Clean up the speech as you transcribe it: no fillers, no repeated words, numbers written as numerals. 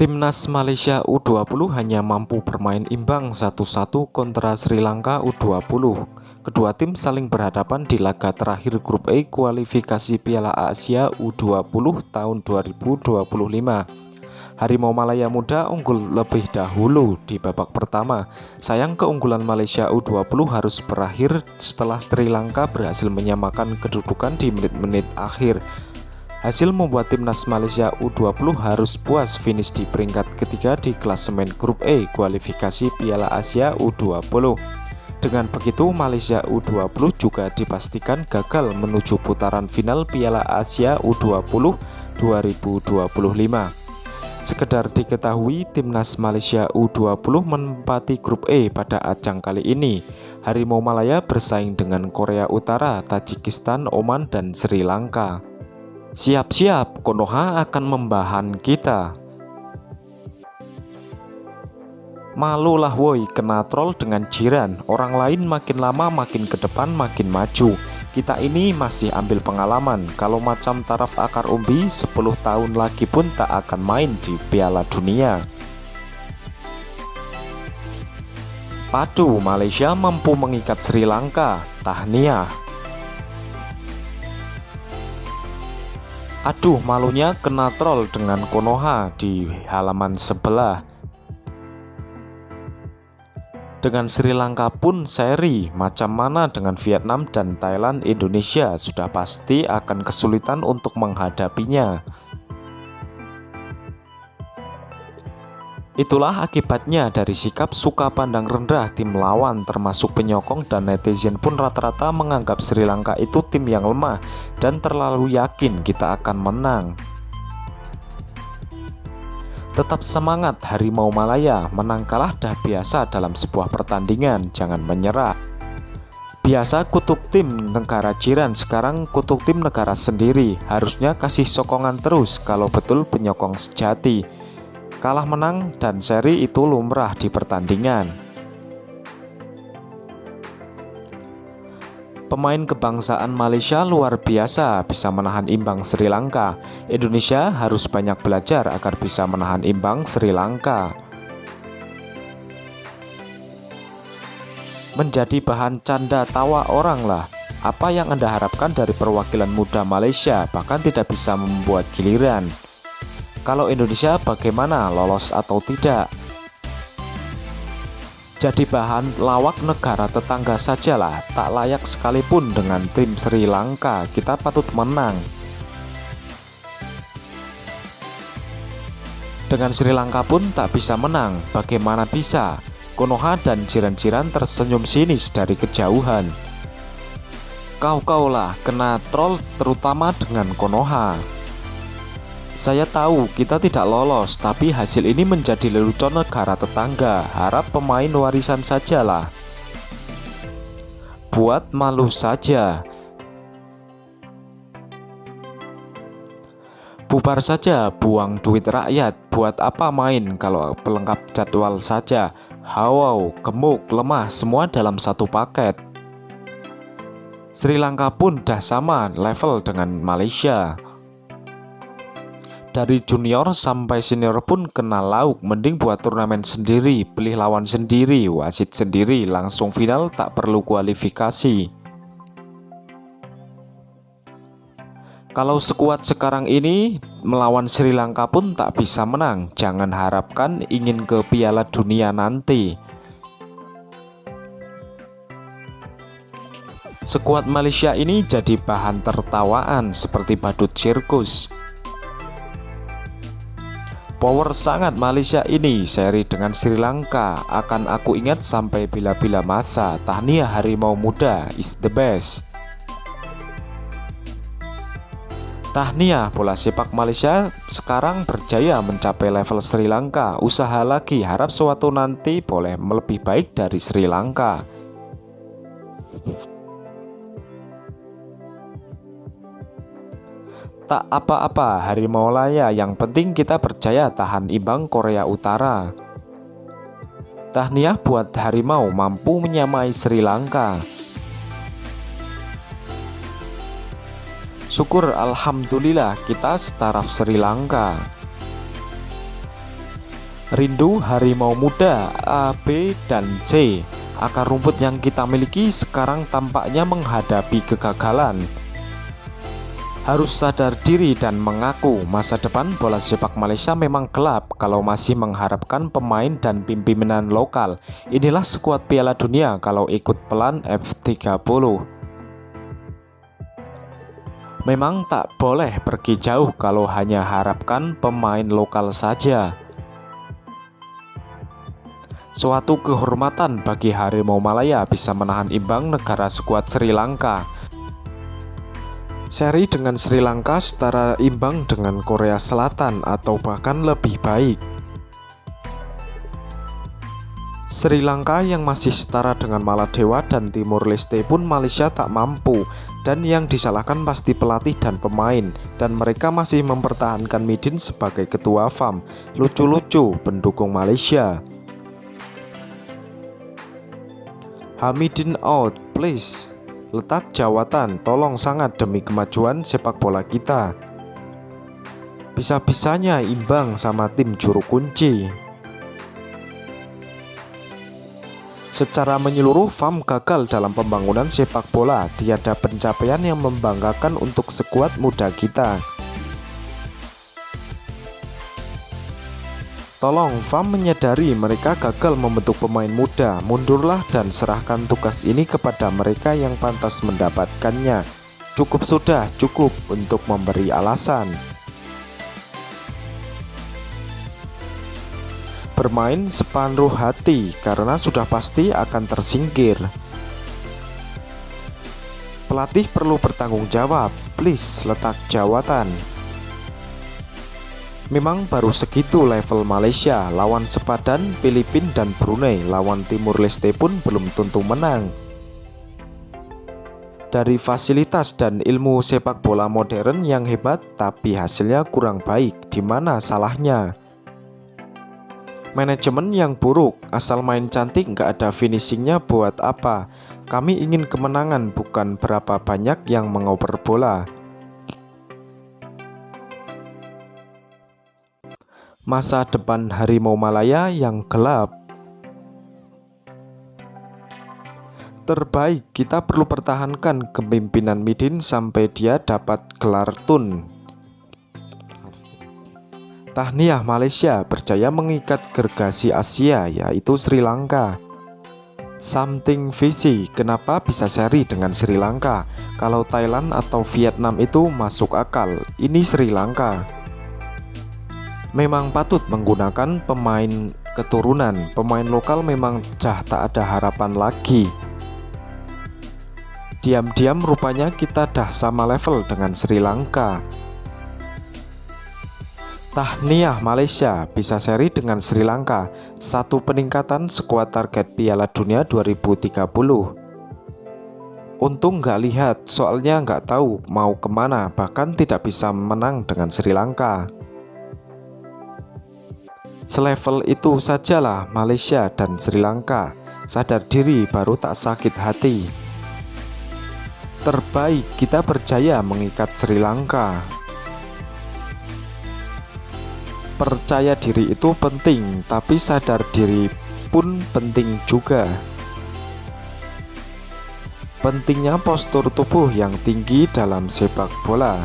Timnas Malaysia U20 hanya mampu bermain imbang 1-1 kontra Sri Lanka U20. Kedua tim saling berhadapan di laga terakhir Grup E kualifikasi Piala Asia U20 tahun 2025. Harimau Malaya Muda unggul lebih dahulu di babak pertama. Sayang keunggulan Malaysia U20 harus berakhir setelah Sri Lanka berhasil menyamakan kedudukan di menit-menit akhir. Hasil membuat timnas Malaysia U20 harus puas finish di peringkat ketiga di klasemen Grup E kualifikasi Piala Asia U20. Dengan begitu, Malaysia U20 juga dipastikan gagal menuju putaran final Piala Asia U20 2025. Sekedar diketahui, timnas Malaysia U20 menempati Grup E pada ajang kali ini. Harimau Malaya bersaing dengan Korea Utara, Tajikistan, Oman, dan Sri Lanka. Siap-siap, Konoha akan membahan kita. Malulah woi, kena troll dengan jiran. Orang lain makin lama makin ke depan makin maju. Kita ini masih ambil pengalaman. Kalau macam taraf akar umbi, 10 tahun lagi pun tak akan main di Piala Dunia. Padu, Malaysia mampu mengikat Sri Lanka. Tahniah. Aduh, malunya kena troll dengan Konoha di halaman sebelah. Dengan Sri Lanka pun seri, macam mana dengan Vietnam dan Thailand, Indonesia sudah pasti akan kesulitan untuk menghadapinya. Itulah akibatnya dari sikap suka pandang rendah tim lawan, termasuk penyokong dan netizen pun rata-rata menganggap Sri Lanka itu tim yang lemah dan terlalu yakin kita akan menang. Tetap semangat Harimau Malaya, menang kalah dah biasa dalam sebuah pertandingan, jangan menyerah. Biasa kutuk tim negara jiran, sekarang kutuk tim negara sendiri. Harusnya kasih sokongan terus kalau betul penyokong sejati. Kalah menang dan seri itu lumrah di pertandingan. Pemain kebangsaan Malaysia luar biasa, bisa menahan imbang Sri Lanka. Indonesia harus banyak belajar agar bisa menahan imbang Sri Lanka. Menjadi bahan canda tawa orang lah. Apa yang Anda harapkan dari perwakilan muda Malaysia, bahkan tidak bisa membuat giliran. Kalau Indonesia bagaimana, lolos atau tidak? Jadi bahan lawak negara tetangga sajalah, tak layak sekalipun dengan tim Sri Lanka, kita patut menang. Dengan Sri Lanka pun tak bisa menang, bagaimana bisa? Konoha dan jiran-jiran tersenyum sinis dari kejauhan. Kau lah kena troll terutama dengan Konoha. Saya tahu kita tidak lolos, tapi hasil ini menjadi lelucon negara tetangga. Harap pemain warisan sajalah. Buat malu saja. Bubar saja, buang duit rakyat. Buat apa main kalau pelengkap jadwal saja? Hawau, gemuk, lemah, semua dalam satu paket. Sri Lanka pun dah sama level dengan Malaysia. Dari junior sampai senior pun kena lauk, mending buat turnamen sendiri, pilih lawan sendiri, wasit sendiri, langsung final tak perlu kualifikasi. Kalau sekuat sekarang ini, melawan Sri Lanka pun tak bisa menang, jangan harapkan ingin ke Piala Dunia nanti. Sekuat Malaysia ini jadi bahan tertawaan seperti badut sirkus. Power sangat Malaysia ini, seri dengan Sri Lanka akan aku ingat sampai bila-bila masa. Tahniah Harimau Muda, is the best. Tahniah, bola sepak Malaysia sekarang berjaya mencapai level Sri Lanka. Usaha lagi, harap suatu nanti boleh lebih baik dari Sri Lanka. Tak apa-apa Harimau Malaya, yang penting kita percaya tahan imbang Korea Utara. Tahniah buat Harimau mampu menyamai Sri Lanka. Syukur alhamdulillah kita setaraf Sri Lanka. Rindu harimau muda A, B, dan C. Akar rumput yang kita miliki sekarang tampaknya menghadapi kegagalan. Harus sadar diri dan mengaku masa depan bola sepak Malaysia memang gelap kalau masih mengharapkan pemain dan pimpinan lokal. Inilah skuad Piala Dunia kalau ikut pelan F30. Memang tak boleh pergi jauh kalau hanya harapkan pemain lokal saja. Suatu kehormatan bagi Harimau Malaya bisa menahan imbang negara sekuat Sri Lanka. Seri dengan Sri Lanka setara imbang dengan Korea Selatan atau bahkan lebih baik. Sri Lanka yang masih setara dengan Maladewa dan Timur Leste pun Malaysia tak mampu, dan yang disalahkan pasti pelatih dan pemain, dan mereka masih mempertahankan Midin sebagai ketua FAM. Lucu-lucu pendukung Malaysia. Hamidin out, please. Letak jawatan, tolong sangat demi kemajuan sepak bola kita. Bisa-bisanya imbang sama tim juru kunci. Secara menyeluruh, FAM gagal dalam pembangunan sepak bola. Tiada pencapaian yang membanggakan untuk skuad muda kita. Tolong FAM menyadari mereka gagal membentuk pemain muda. Mundurlah dan serahkan tugas ini kepada mereka yang pantas mendapatkannya. Cukup sudah, cukup untuk memberi alasan. Bermain separuh hati karena sudah pasti akan tersingkir. Pelatih perlu bertanggung jawab. Please letak jawatan. Memang baru segitu level Malaysia, lawan sepadan Filipina dan Brunei, lawan Timur Leste pun belum tentu menang. Dari fasilitas dan ilmu sepak bola modern yang hebat, tapi hasilnya kurang baik. Di mana salahnya? Manajemen yang buruk, asal main cantik nggak ada finishingnya buat apa? Kami ingin kemenangan, bukan berapa banyak yang mengoper bola. Masa depan Harimau Malaya yang gelap. Terbaik, kita perlu pertahankan kepemimpinan Midin sampai dia dapat gelar tun. Tahniah Malaysia berjaya mengikat gergasi Asia, yaitu Sri Lanka. Something fishy, kenapa bisa seri dengan Sri Lanka? Kalau Thailand atau Vietnam itu masuk akal, ini Sri Lanka. Memang patut menggunakan pemain keturunan. Pemain lokal memang tak ada harapan lagi. Diam-diam rupanya kita dah sama level dengan Sri Lanka. Tahniah Malaysia bisa seri dengan Sri Lanka. Satu peningkatan skuad target Piala Dunia 2030. Untung nggak lihat, soalnya nggak tahu mau kemana, bahkan tidak bisa menang dengan Sri Lanka. Selevel itu sajalah Malaysia dan Sri Lanka. Sadar diri baru tak sakit hati. Terbaik, kita berjaya mengikat Sri Lanka. Percaya diri itu penting, tapi sadar diri pun penting juga. Pentingnya postur tubuh yang tinggi dalam sepak bola.